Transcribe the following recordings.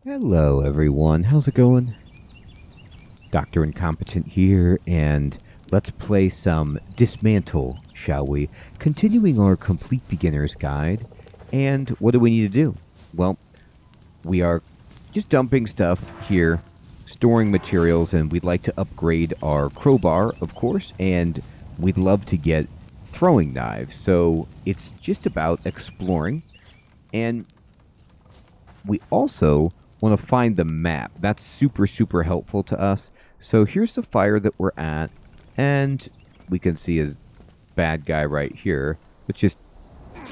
Hello, everyone. How's it going? Dr. Incompetent here, and let's play some Dysmantle, shall we? Continuing our complete beginner's guide. And what do we need to do? Well, we are just dumping stuff here, storing materials, and we'd like to upgrade our crowbar, of course, and we'd love to get throwing knives. So it's just about exploring, and we also want to find the map. That's super, super helpful to us. So here's the fire that we're at, and we can see a bad guy right here. Let's just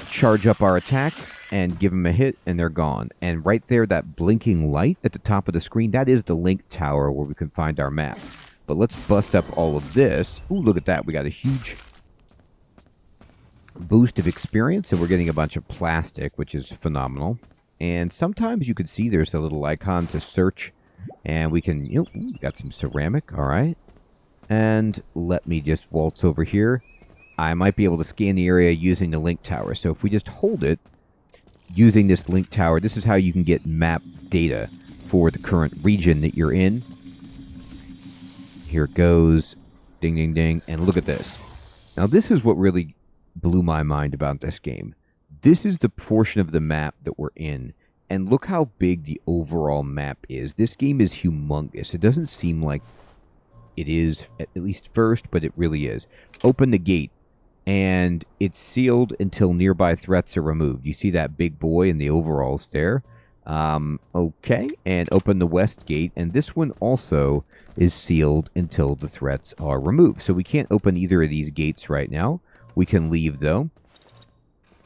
charge up our attack and give them a hit, and they're gone. And right there, that blinking light at the top of the screen, that is the link tower where we can find our map. But let's bust up all of this. Ooh, look at that. We got a huge boost of experience, and we're getting a bunch of plastic, which is phenomenal. And sometimes you can see there's a little icon to search, and we can, ooh, got some ceramic, all right. And let me just waltz over here. I might be able to scan the area using the link tower. So if we just hold it, using this link tower, this is how you can get map data for the current region that you're in. Here it goes. Ding, ding, ding. And look at this. Now, this is what really blew my mind about this game. This is the portion of the map that we're in. And look how big the overall map is. This game is humongous. It doesn't seem like it is, at least first, but it really is. Open the gate, and it's sealed until nearby threats are removed. You see that big boy in the overalls there? Okay, and open the west gate, and this one also is sealed until the threats are removed. So we can't open either of these gates right now. We can leave, though.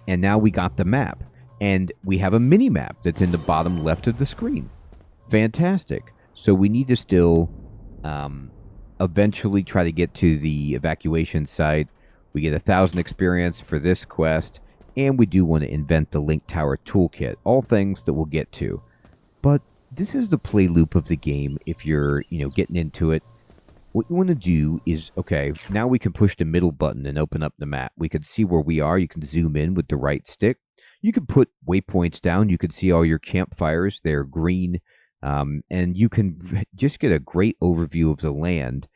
And now we got the map. And we have a mini-map that's in the bottom left of the screen. Fantastic. So we need to still eventually try to get to the evacuation site. We get 1,000 experience for this quest. And we do want to invent the Link Tower toolkit. All things that we'll get to. But this is the play loop of the game if you're, getting into it. What you want to do is, okay, now we can push the middle button and open up the map. We can see where we are. You can zoom in with the right stick. You can put waypoints down. You can see all your campfires. They're green. And you can just get a great overview of the land.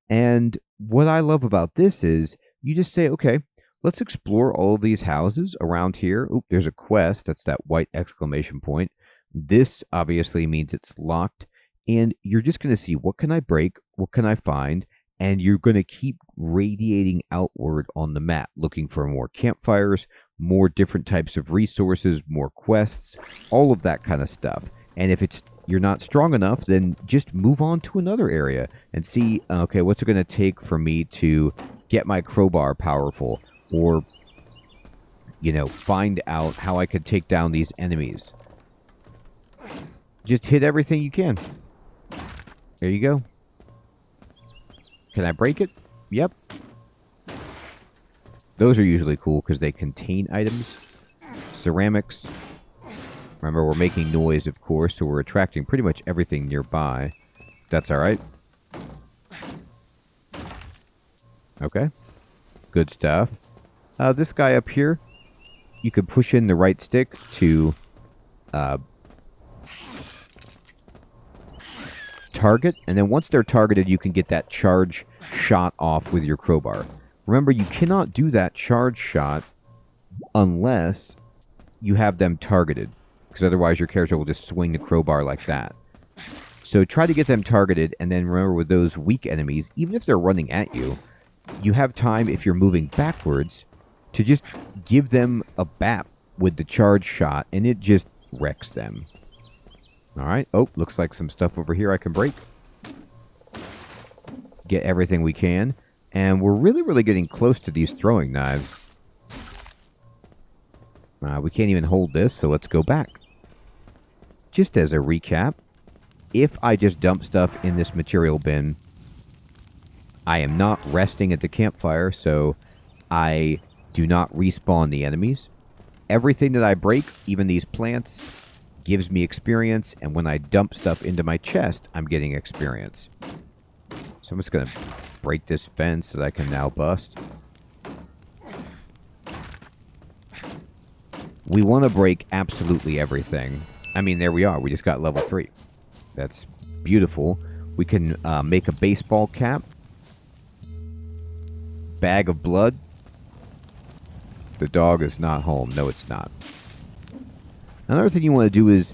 And what I love about this is you just say, okay, let's explore all of these houses around here. Oop, there's a quest. That's that white exclamation point. This obviously means it's locked. And you're just going to see, what can I break? What can I find? And you're going to keep radiating outward on the map, looking for more campfires, more different types of resources, more quests, all of that kind of stuff. And if you're not strong enough, then just move on to another area and see, okay, what's it going to take for me to get my crowbar powerful, or, find out how I could take down these enemies. Just hit everything you can. There you go. Can I break it? Yep. Those are usually cool because they contain items. Ceramics. Remember, we're making noise, of course, so we're attracting pretty much everything nearby. That's alright. Okay. Good stuff. This guy up here, you can push in the right stick to target, and then once they're targeted, you can get that charge shot off with your crowbar. Remember, you cannot do that charge shot unless you have them targeted, because otherwise your character will just swing the crowbar like that. So try to get them targeted, and then remember, with those weak enemies, even if they're running at you, you have time, if you're moving backwards, to just give them a bap with the charge shot, and it just wrecks them. Alright, oh, looks like some stuff over here I can break. Get everything we can. And we're really, really getting close to these throwing knives. We can't even hold this, so let's go back. Just as a recap, if I just dump stuff in this material bin, I am not resting at the campfire, so I do not respawn the enemies. Everything that I break, even these plants, gives me experience, and when I dump stuff into my chest, I'm getting experience. So I'm just going to break this fence that I can now bust. We want to break absolutely everything. I mean, there we are. We just got level 3. That's beautiful. We can make a baseball cap. Bag of blood. The dog is not home. No, it's not. Another thing you want to do is,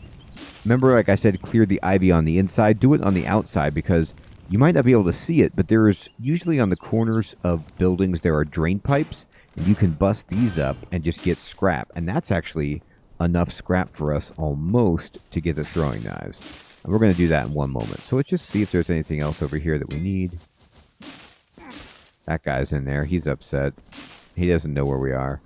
remember, like I said, clear the ivy on the inside. Do it on the outside because you might not be able to see it, but there's usually on the corners of buildings there are drain pipes, and you can bust these up and just get scrap. And that's actually enough scrap for us almost to get the throwing knives. And we're going to do that in one moment. So let's just see if there's anything else over here that we need. That guy's in there. He's upset. He doesn't know where we are.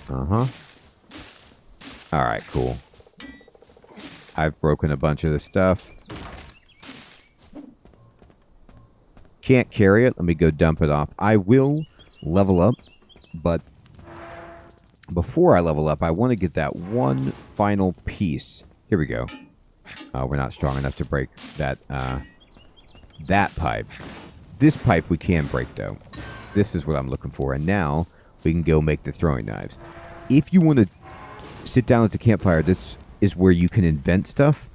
Uh-huh. Alright, cool. I've broken a bunch of the stuff. Can't carry it. Let me go dump it off. I will level up, but before I level up, I want to get that one final piece. Here we go. We're not strong enough to break that, that pipe. This pipe we can break, though. This is what I'm looking for. And now we can go make the throwing knives. If you want to sit down at the campfire, this is where you can invent stuff.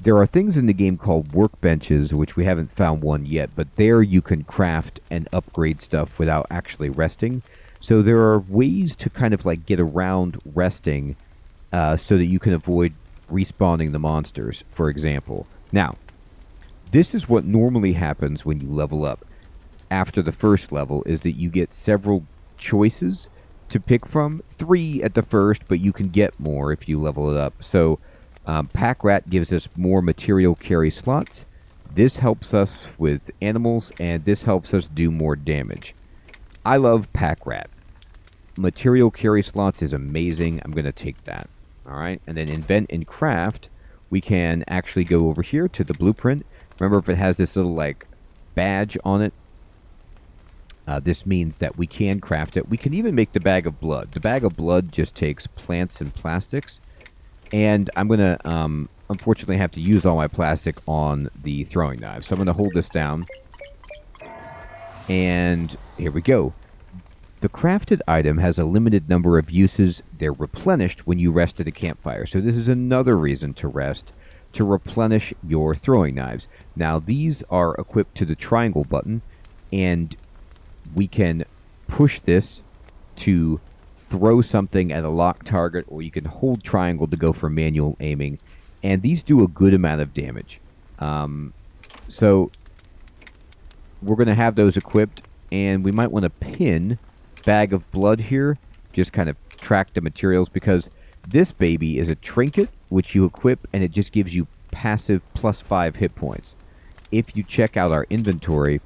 There are things in the game called workbenches, which we haven't found one yet, but there you can craft and upgrade stuff without actually resting. So there are ways to kind of like get around resting so that you can avoid respawning the monsters, for example. Now, this is what normally happens when you level up. After the first level is that you get several choices to pick from. 3 at the first, but you can get more if you level it up. So Pack Rat gives us more material carry slots. This helps us with animals, and this helps us do more damage. I love Pack Rat. Material carry slots is amazing. I'm going to take that. Alright, and then invent and craft, we can actually go over here to the blueprint. Remember, if it has this little, like, badge on it, this means that we can craft it. We can even make the bag of blood. The bag of blood just takes plants and plastics. And I'm going to, unfortunately, have to use all my plastic on the throwing knife. So I'm going to hold this down. And here we go. The crafted item has a limited number of uses. They're replenished when you rest at a campfire. So this is another reason to rest, to replenish your throwing knives. Now, these are equipped to the triangle button, and we can push this to throw something at a locked target, or you can hold triangle to go for manual aiming. And these do a good amount of damage. So we're going to have those equipped, and we might want to pin bag of blood here, just kind of track the materials, because this baby is a trinket which you equip, and it just gives you passive +5 hit points. If you check out our inventory,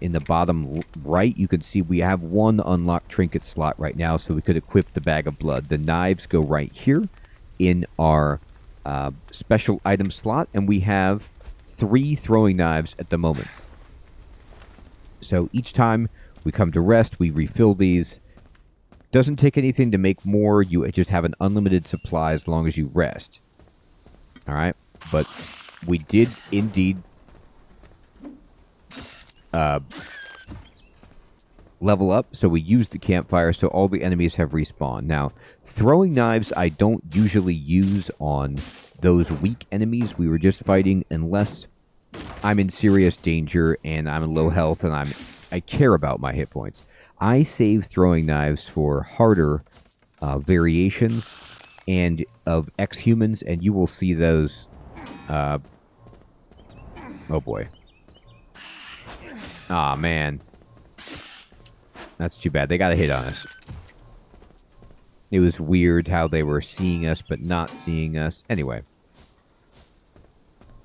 in the bottom right, you can see we have one unlocked trinket slot right now, so we could equip the bag of blood. The knives go right here in our special item slot, and we have 3 throwing knives at the moment. So each time we come to rest, we refill these. Doesn't take anything to make more. You just have an unlimited supply as long as you rest. All right, but we did indeed level up, so we used the campfire, so all the enemies have respawned. Now, throwing knives I don't usually use on those weak enemies we were just fighting, unless I'm in serious danger and I'm in low health and I care about my hit points. I save throwing knives for harder variations and of ex-humans, and you will see those. Oh boy. Aw, man. That's too bad. They got a hit on us. It was weird how they were seeing us but not seeing us. Anyway.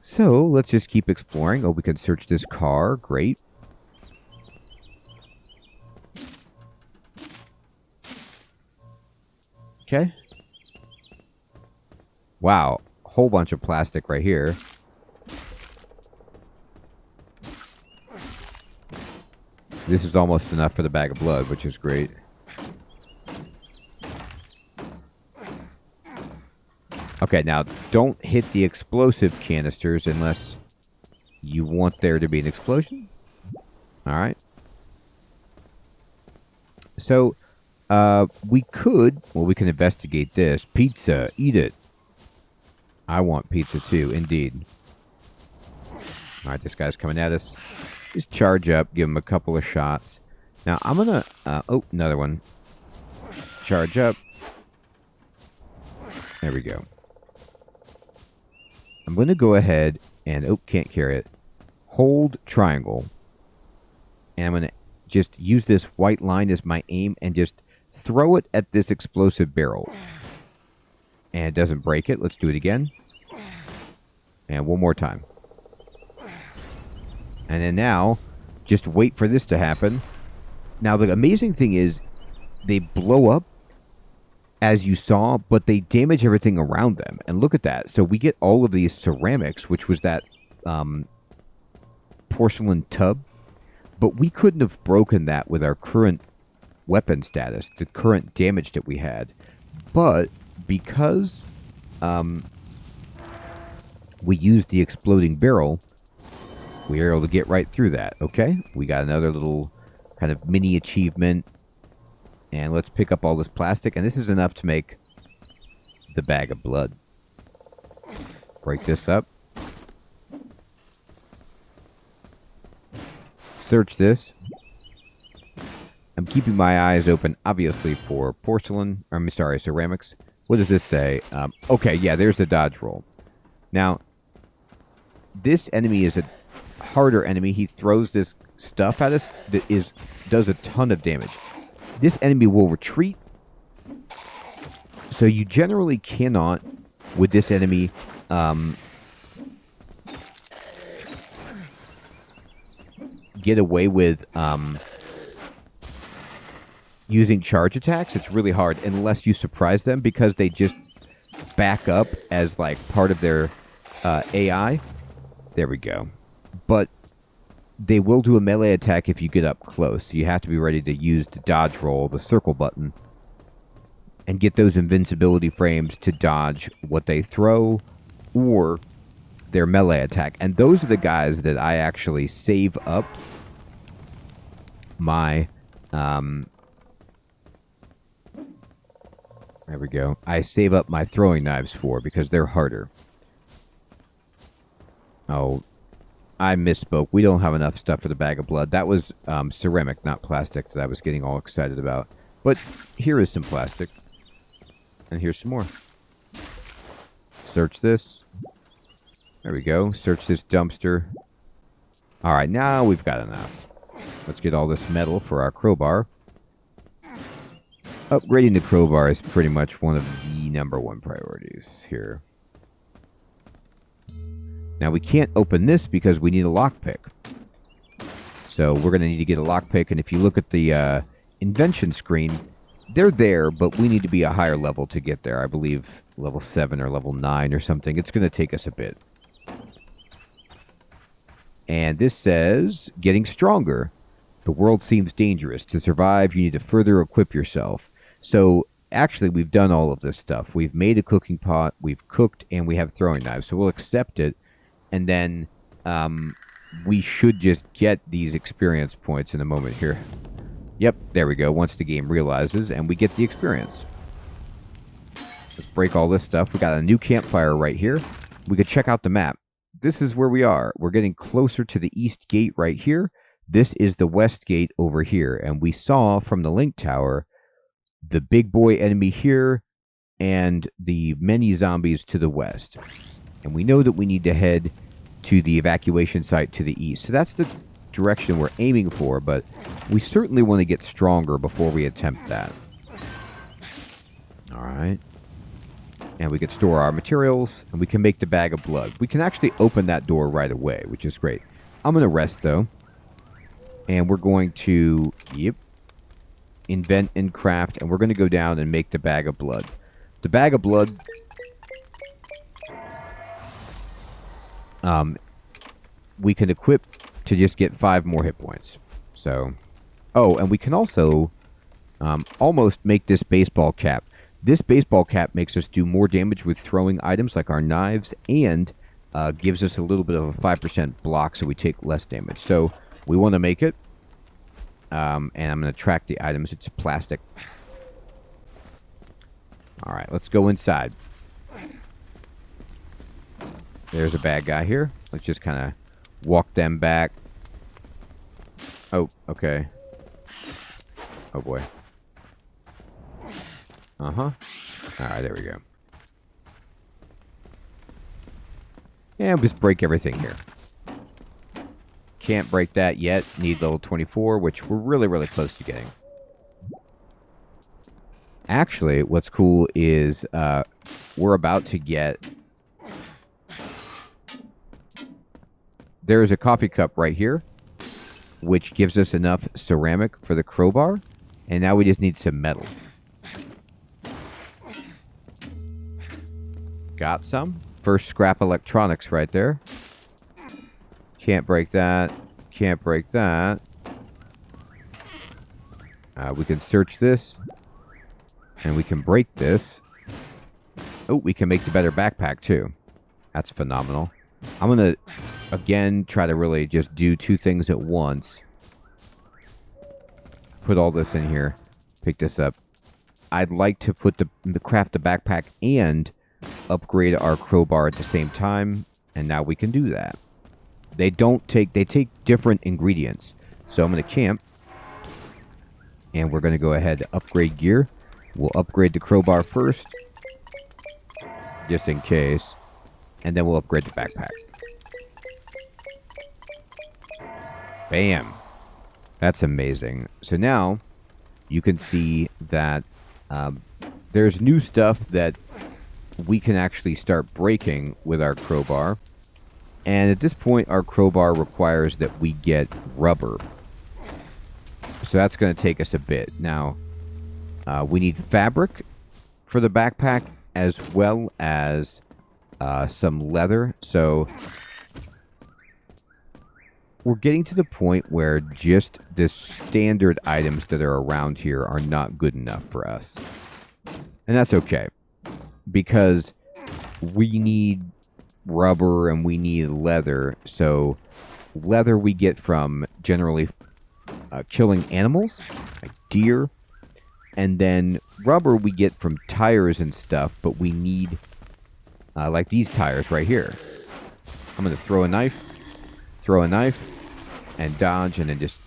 So, let's just keep exploring. Oh, we can search this car. Great. Okay. Wow. Whole bunch of plastic right here. This is almost enough for the bag of blood, which is great. Okay, now don't hit the explosive canisters unless you want there to be an explosion. Alright. So, we can investigate this. Pizza, eat it. I want pizza too, indeed. All right, this guy's coming at us. Just charge up, give him a couple of shots. Now, I'm going to... oh, another one. Charge up. There we go. I'm going to go ahead and... oh, can't carry it. Hold triangle. And I'm going to just use this white line as my aim and just throw it at this explosive barrel. And it doesn't break it. Let's do it again. And one more time. And then now, just wait for this to happen. Now, the amazing thing is, they blow up, as you saw, but they damage everything around them. And look at that. So we get all of these ceramics, which was that porcelain tub. But we couldn't have broken that with our current weapon status, the current damage that we had. But because we used the exploding barrel, we were able to get right through that. Okay, we got another little kind of mini achievement. And let's pick up all this plastic. And this is enough to make the bag of blood. Break this up. Search this. I'm keeping my eyes open, obviously, for porcelain. I'm sorry, ceramics. What does this say? Okay, yeah, there's the dodge roll. Now, this enemy is a harder enemy. He throws this stuff at us that does a ton of damage. This enemy will retreat. So you generally cannot, with this enemy, get away with using charge attacks. It's really hard unless you surprise them, because they just back up as like part of their AI. There we go. But they will do a melee attack if you get up close. So you have to be ready to use the dodge roll, the circle button, and get those invincibility frames to dodge what they throw or their melee attack. And those are the guys that I actually save up my... there we go. I save up my throwing knives for, because they're harder. Oh, I misspoke. We don't have enough stuff for the bag of blood. That was ceramic, not plastic, that I was getting all excited about. But here is some plastic. And here's some more. Search this. There we go. Search this dumpster. Alright, now we've got enough. Let's get all this metal for our crowbar. Upgrading the crowbar is pretty much one of the #1 priorities here. Now, we can't open this because we need a lockpick. So we're going to need to get a lockpick, and if you look at the invention screen, they're there, but we need to be a higher level to get there. I believe level 7 or level 9 or something. It's going to take us a bit. And this says, getting stronger. The world seems dangerous. To survive, you need to further equip yourself. So, actually, we've done all of this stuff. We've made a cooking pot, we've cooked, and we have throwing knives. So we'll accept it. And then we should just get these experience points in a moment here. Yep, there we go. Once the game realizes, and we get the experience. Let's break all this stuff. We got a new campfire right here. We could check out the map. This is where we are. We're getting closer to the east gate right here. This is the west gate over here. And we saw from the link tower the big boy enemy here and the many zombies to the west. And we know that we need to head to the evacuation site to the east. So that's the direction we're aiming for, but we certainly want to get stronger before we attempt that. Alright. And we can store our materials, and we can make the bag of blood. We can actually open that door right away, which is great. I'm going to rest, though. And we're going to, invent and craft, and we're going to go down and make the bag of blood. The bag of blood... we can equip to just get 5 more hit points. So, oh, and we can also almost make this baseball cap. This baseball cap makes us do more damage with throwing items like our knives, and gives us a little bit of a 5% block, so we take less damage. So we want to make it. And I'm going to track the items. It's plastic. All right, let's go inside. There's a bad guy here. Let's just kind of walk them back. Oh, okay. Oh, boy. Uh-huh. All right, there we go. And we'll just break everything here. Can't break that yet. Need level 24, which we're really, really close to getting. Actually, what's cool is we're about to get... There's a coffee cup right here, which gives us enough ceramic for the crowbar. And now we just need some metal. Got some. First scrap electronics right there. Can't break that. Can't break that. We can search this. And we can break this. Oh, we can make the better backpack too. That's phenomenal. I'm going to, again, try to really just do two things at once. Put all this in here. Pick this up. I'd like to put craft the backpack and upgrade our crowbar at the same time. And now we can do that. They take different ingredients. So I'm going to camp. And we're going to go ahead and upgrade gear. We'll upgrade the crowbar first. Just in case. And then we'll upgrade the backpack. Bam. That's amazing. So now you can see that there's new stuff that we can actually start breaking with our crowbar. And at this point, our crowbar requires that we get rubber. So that's going to take us a bit. Now, we need fabric for the backpack as well as some leather. So we're getting to the point where just the standard items that are around here are not good enough for us. And that's okay. Because we need rubber and we need leather. So leather we get from generally killing animals, like deer. And then rubber we get from tires and stuff, but we need like these tires right here. I'm going to throw a knife, and dodge, and then just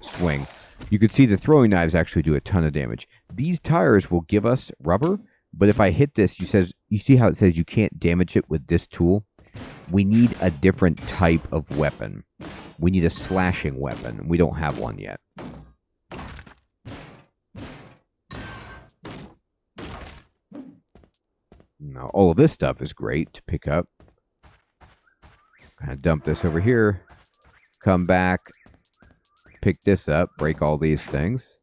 swing. You can see the throwing knives actually do a ton of damage. These tires will give us rubber, but if I hit this, you see how it says you can't damage it with this tool? We need a different type of weapon. We need a slashing weapon. We don't have one yet. Now, all of this stuff is great to pick up. Kind of dump this over here. Come back. Pick this up. Break all these things.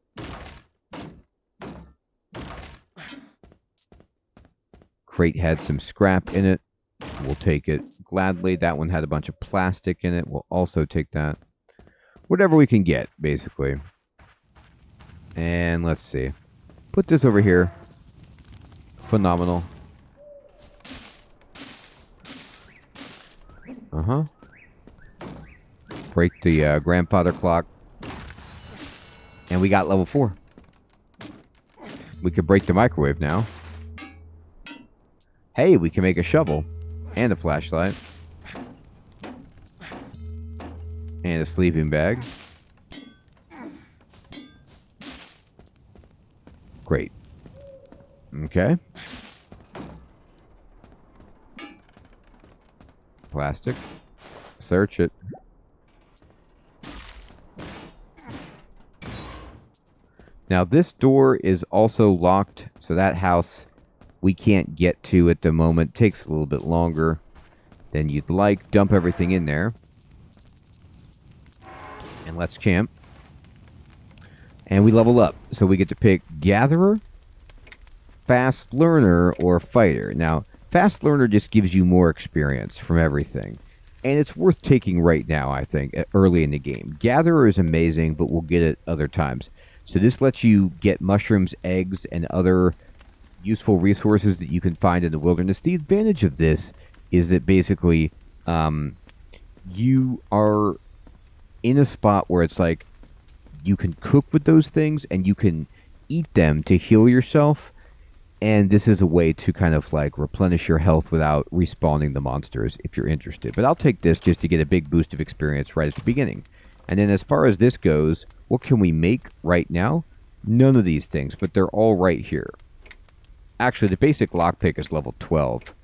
Crate had some scrap in it. We'll take it gladly. That one had a bunch of plastic in it. We'll also take that. Whatever we can get, basically. And let's see. Put this over here. Phenomenal. Uh-huh. Break the grandfather clock. And we got level 4. We can break the microwave now. Hey, we can make a shovel. And a flashlight. And a sleeping bag. Great. Okay. Plastic. Search it. Now this door is also locked, so that house we can't get to at the moment. Takes a little bit longer than you'd like. Dump everything in there. And let's camp. And we level up. So we get to pick Gatherer, Fast Learner, or Fighter. Now, Fast Learner just gives you more experience from everything. And it's worth taking right now, I think, early in the game. Gatherer is amazing, but we'll get it other times. So this lets you get mushrooms, eggs, and other useful resources that you can find in the wilderness. The advantage of this is that basically you are in a spot where it's like you can cook with those things, and you can eat them to heal yourself. And this is a way to kind of like replenish your health without respawning the monsters if you're interested. But I'll take this just to get a big boost of experience right at the beginning. And then as far as this goes, what can we make right now? None of these things, but they're all right here. Actually, the basic lockpick is level 12.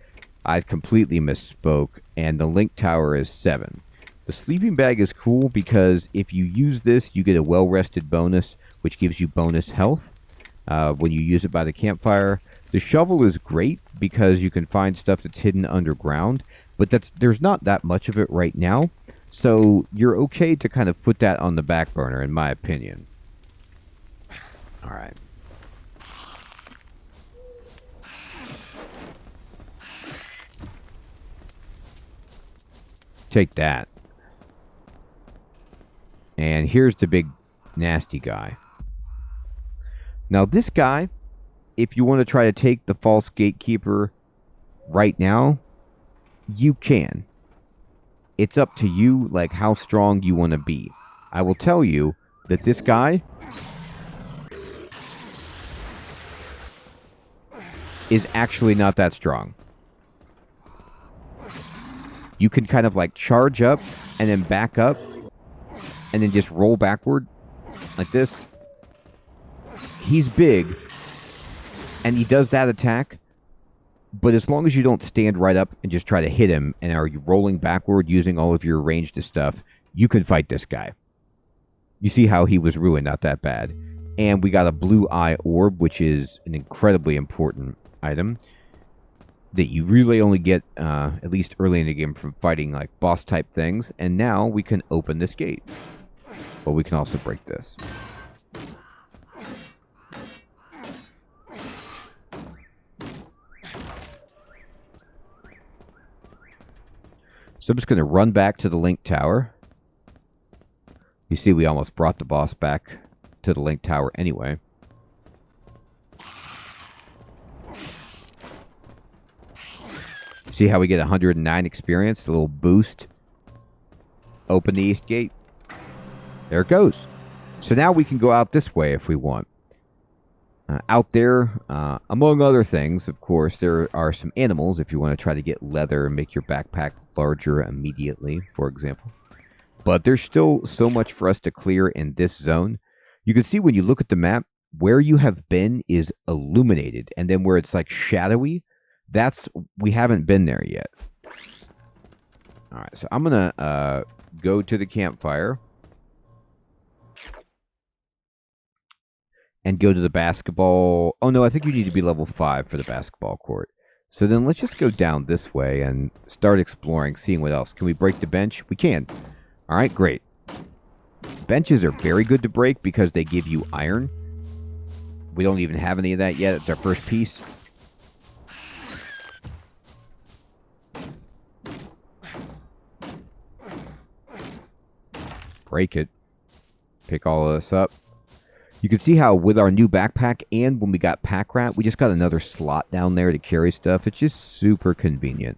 I completely misspoke, and the link tower is 7. The sleeping bag is cool because if you use this, you get a well-rested bonus, which gives you bonus health when you use it by the campfire. The shovel is great because you can find stuff that's hidden underground, but there's not that much of it right now, so you're okay to kind of put that on the back burner, in my opinion. All right. Take that. And here's the big nasty guy. Now this guy, if you want to try to take the false gatekeeper right now, you can. It's up to you, like how strong you want to be. I will tell you that this guy is actually not that strong. You can kind of like charge up and then back up and then just roll backward like this. He's big and he does that attack, but as long as you don't stand right up and just try to hit him and are rolling backward using all of your ranged stuff, you can fight this guy. You see how he was ruined, not that bad. And we got a blue eye orb, which is an incredibly important item that you really only get, at least early in the game, from fighting like boss type things. And now we can open this gate. But we can also break this. So I'm just going to run back to the link tower. You see we almost brought the boss back to the link tower anyway. See how we get 109 experience, a little boost. Open the east gate. There it goes. So now we can go out this way if we want. Out there, among other things, of course, there are some animals if you want to try to get leather and make your backpack larger immediately, for example. But there's still so much for us to clear in this zone. You can see when you look at the map, where you have been is illuminated. And then where it's like shadowy, we haven't been there yet. All right, so I'm going to go to the campfire. And go to the basketball. Oh, no, I think you need to be level 5 for the basketball court. So then let's just go down this way and start exploring, seeing what else. Can we break the bench? We can. All right, great. Benches are very good to break because they give you iron. We don't even have any of that yet. It's our first piece. Break it. Pick all of this up. You can see how with our new backpack and when we got pack rat, we just got another slot down there to carry stuff. It's just super convenient.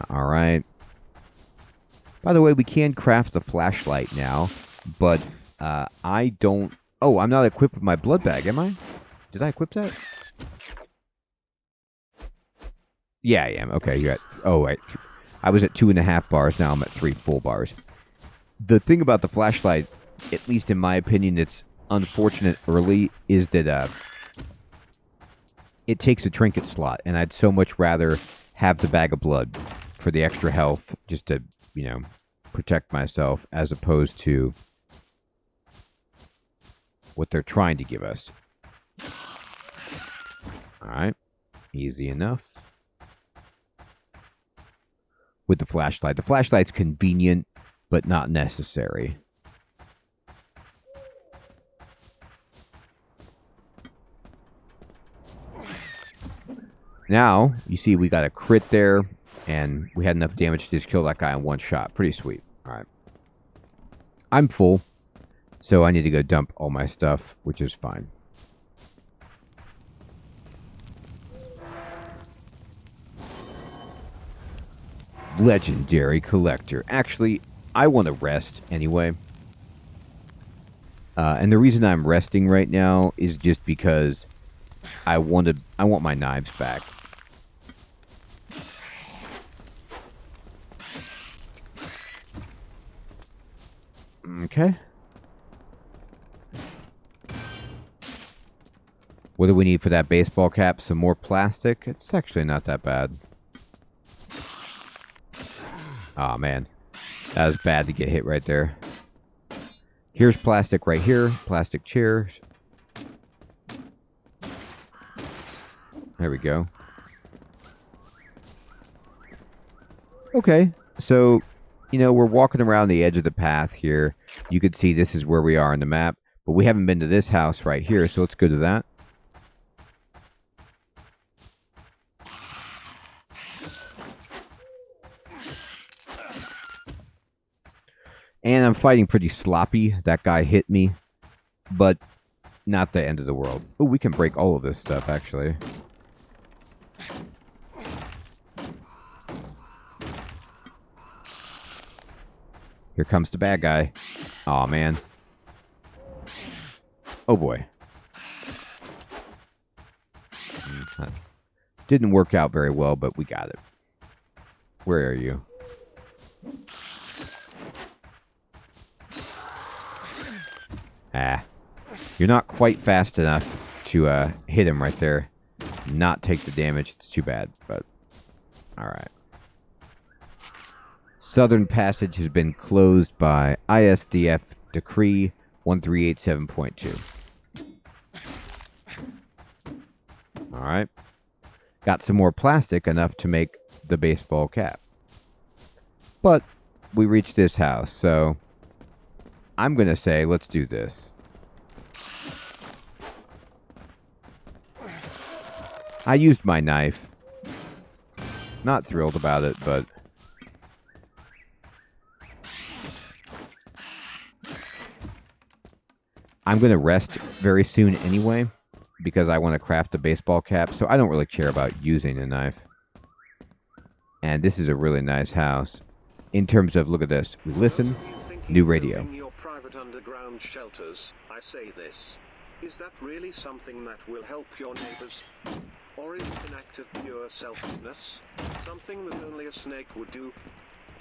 All right. By the way, we can craft the flashlight now, but I don't... Oh, I'm not equipped with my blood bag, am I? Did I equip that? Yeah, I am. Okay, you're at... Oh, wait. I was at 2.5 bars. Now I'm at 3 full bars. The thing about the flashlight, at least in my opinion, it's unfortunate early, is that it takes a trinket slot, and I'd so much rather have the bag of blood for the extra health, just to, you know, protect myself, as opposed to what they're trying to give us. Alright, easy enough. With the flashlight. The flashlight's convenient, but not necessary. Now, you see we got a crit there, and we had enough damage to just kill that guy in one shot. Pretty sweet. Alright. I'm full, so I need to go dump all my stuff, which is fine. Legendary collector. Actually, I want to rest anyway. And the reason I'm resting right now is just because I want my knives back. Okay. What do we need for that baseball cap? Some more plastic? It's actually not that bad. Aw, man. That was bad to get hit right there. Here's plastic right here. Plastic chairs. There we go. Okay, so, you know, we're walking around the edge of the path here. You can see this is where we are on the map, but we haven't been to this house right here, so let's go to that. And I'm fighting pretty sloppy. That guy hit me, but not the end of the world. Oh, we can break all of this stuff, actually. Here comes the bad guy. Aw, man. Oh, boy. Didn't work out very well, but we got it. Where are you? Ah. You're not quite fast enough to hit him right there. Not take the damage. It's too bad, but alright. Southern Passage has been closed by ISDF Decree 1387.2. Alright. Got some more plastic, enough to make the baseball cap. But we reached this house, so I'm going to say let's do this. I used my knife. Not thrilled about it, but I'm going to rest very soon anyway, because I want to craft a baseball cap, so I don't really care about using a knife. And this is a really nice house. In terms of, look at this. We listen, new radio. Your private underground shelters, I say this. Is that really something that will help your neighbors? Or is it an act of pure selfishness? Something that only a snake would do?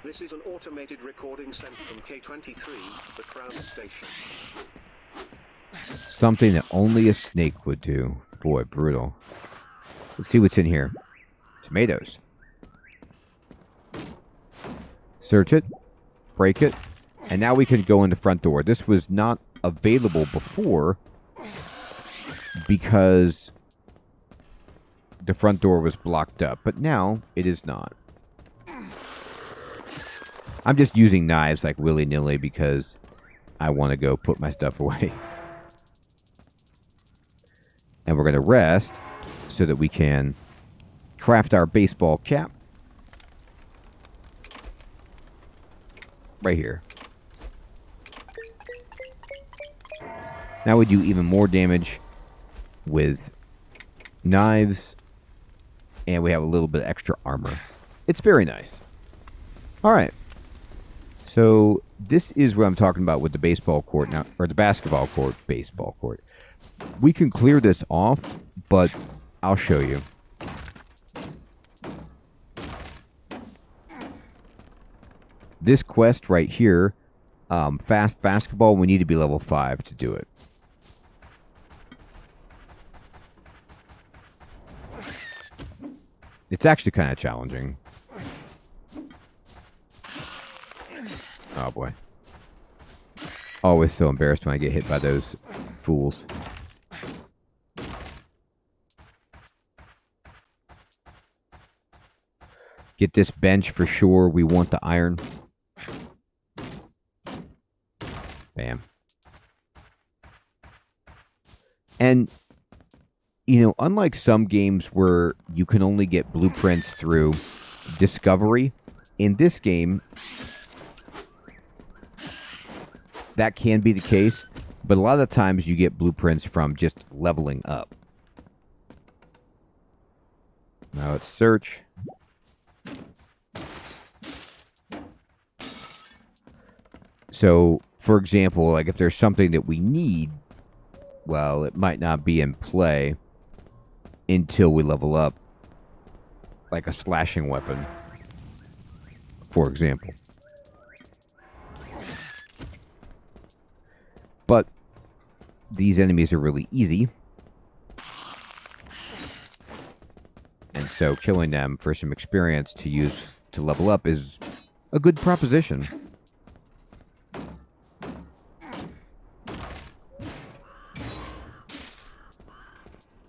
This is an automated recording sent from K23, the Crown Station. Something that only a snake would do. Boy, brutal. Let's see what's in here. Tomatoes. Search it. Break it. And now we can go in the front door. This was not available before because the front door was blocked up. But now it is not. I'm just using knives like willy-nilly because I want to go put my stuff away. And we're going to rest so that we can craft our baseball cap. Right here. Now we do even more damage with knives. And we have a little bit of extra armor. It's very nice. Alright. So this is what I'm talking about with the baseball court now, or the basketball court, baseball court. We can clear this off, but I'll show you. This quest right here, fast basketball, we need to be level 5 to do it. It's actually kind of challenging. Oh boy. Always so embarrassed when I get hit by those fools. Get this bench for sure. We want the iron. Bam. And, you know, unlike some games where you can only get blueprints through discovery, in this game, that can be the case, but a lot of times you get blueprints from just leveling up. Now let's search. So, for example, like if there's something that we need, well, it might not be in play until we level up, like a slashing weapon, for example. But these enemies are really easy, and so killing them for some experience to use to level up is a good proposition.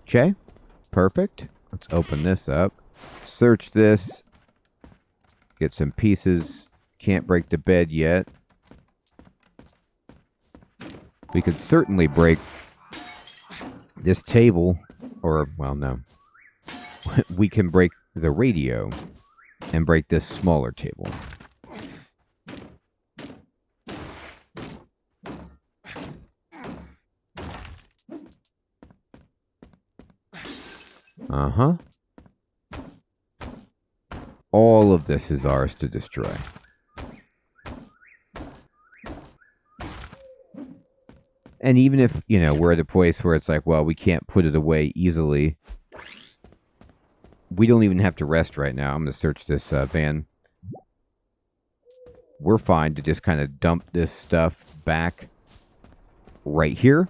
Okay, perfect. Let's open this up. Search this. Get some pieces. Can't break the bed yet. We could certainly break this table, or, well, no. We can break the radio and break this smaller table. Uh-huh. All of this is ours to destroy. And even if, you know, we're at a place where it's like, well, we can't put it away easily, we don't even have to rest right now. I'm going to search this van. We're fine to just kind of dump this stuff back right here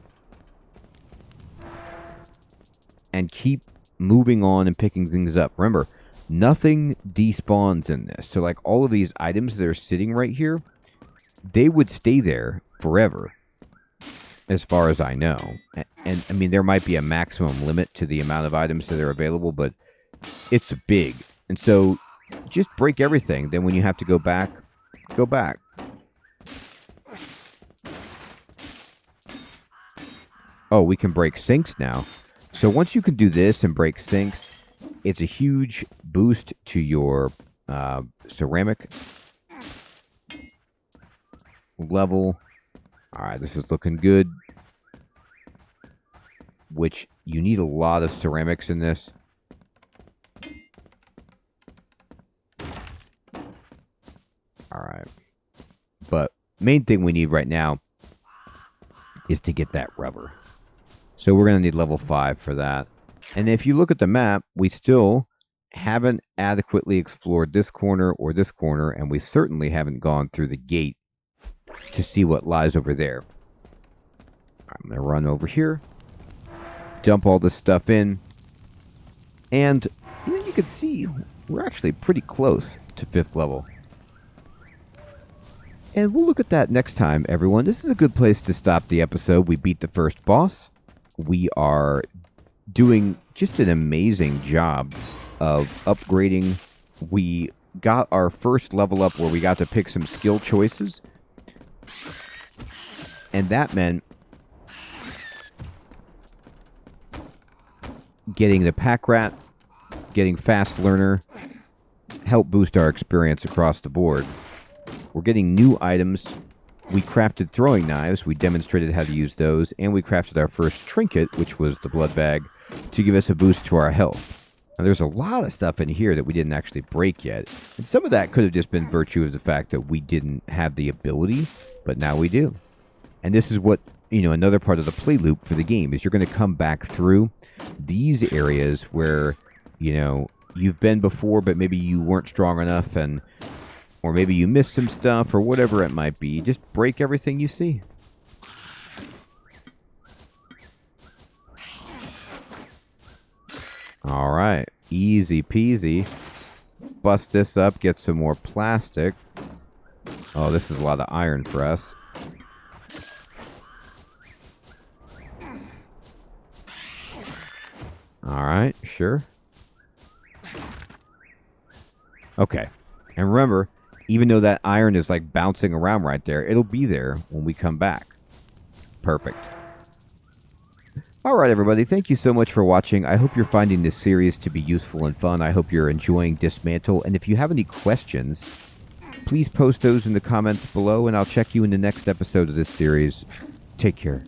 and keep moving on and picking things up. Remember, nothing despawns in this. So, like, all of these items that are sitting right here, they would stay there forever, as far as I know. And I mean, there might be a maximum limit to the amount of items that are available, but it's big. And so, just break everything. Then when you have to go back, go back. Oh, we can break sinks now. So once you can do this and break sinks, it's a huge boost to your ceramic level. Alright, this is looking good. Which, you need a lot of ceramics in this. Alright. But, main thing we need right now is to get that rubber. So we're going to need level 5 for that. And if you look at the map, we still haven't adequately explored this corner or this corner, and we certainly haven't gone through the gate to see what lies over there. I'm going to run over here, dump all this stuff in, and you can see we're actually pretty close to 5th level. And we'll look at that next time, everyone. This is a good place to stop the episode. We beat the first boss. We are doing just an amazing job of upgrading. We got our first level up where we got to pick some skill choices. And that meant getting the pack rat, getting fast learner, help boost our experience across the board. We're getting new items. We crafted throwing knives. We demonstrated how to use those. And we crafted our first trinket, which was the blood bag, to give us a boost to our health. Now, there's a lot of stuff in here that we didn't actually break yet. And some of that could have just been virtue of the fact that we didn't have the ability, but now we do. And this is what, another part of the play loop for the game is you're going to come back through these areas where, you've been before, but maybe you weren't strong enough, or maybe you missed some stuff, or whatever it might be. Just break everything you see. Alright, easy peasy. Bust this up, get some more plastic. Oh, this is a lot of iron for us. Alright, sure. Okay, and remember, even though that iron is like bouncing around right there, it'll be there when we come back. Perfect. Alright everybody, thank you so much for watching. I hope you're finding this series to be useful and fun. I hope you're enjoying Dysmantle. And if you have any questions, please post those in the comments below, and I'll check you in the next episode of this series. Take care.